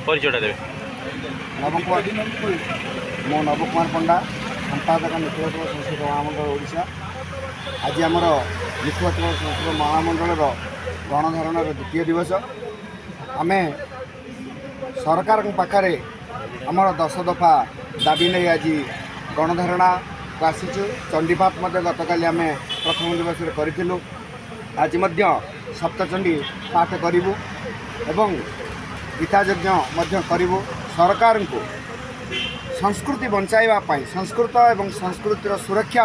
परिचयटा देवे मो नव कुमार पंडा संपादक निखिल संस्कृत महामंडल ओडिशा। आज आमर निखिल संस्कृत महामंडल गणधारण द्वितीय दिवस। आम सरकार पाखे आमर 10 दफा दाबी नहीं आज गणधारणा आसीचु। चंडीपात गतकाली आम प्रथम दिवस करूँ। आज सप्तचंडी पाठ करूँ एवं गीतायज्ञ करूँ। सरकार को संस्कृति बचाइवाई संस्कृत एवं संस्कृतिर सुरक्षा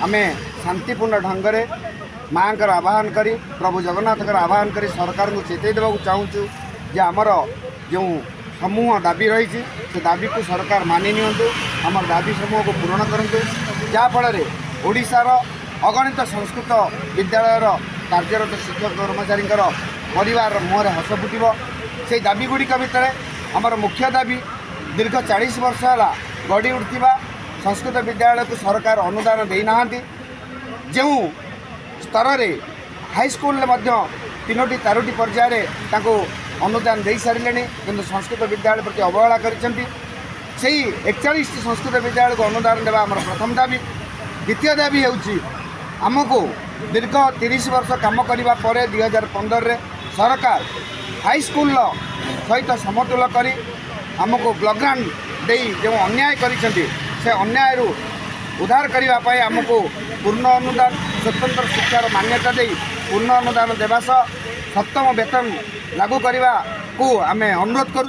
आम शांतिपूर्ण ढंग से माँ का आह्वान करी प्रभु जगन्नाथ आह्वान करी सरकार को चेतई देवा चाहूँ जे आमर जो समूह दाबी रही से दाबी को सरकार मानि नियंतु। आमर दाबी समूह को पूरण करूँ जहाँफल ओडिशार अगणित संस्कृत विद्यालयर कार्यरत शिक्षक कर्मचारी परिवार मुहर हस फुटब। से दाबी गुड़िक भितर आमर मुख्य दाबी दीर्घ 40 वर्ष है गढ़ी उठा संस्कृत विद्यालय को सरकार अनुदान देना। जो स्तर में हाईस्कल 3टी 4टी पर्यायर अनुदान दे सारे कि संस्कृत विद्यालय प्रति अवहेला कर 41 संस्कृत विद्यालय को अनुदान देवा आम प्रथम दाबी। द्वितीय दाबी होमको दीर्घ 30 वर्ष काम करने पर 2015 सरकार हाईस्कल सहित समतुल करी आमको ब्लॉक ग्रांट दे जो अन्याय करिसेंती से अन्याय उद्धार करने आमको पूर्ण अनुदान स्वतंत्र शिक्षार मान्यता दे पूर्ण अनुदान देवा सह 7म वेतन लागू करने को आम अनुरोध करूँ।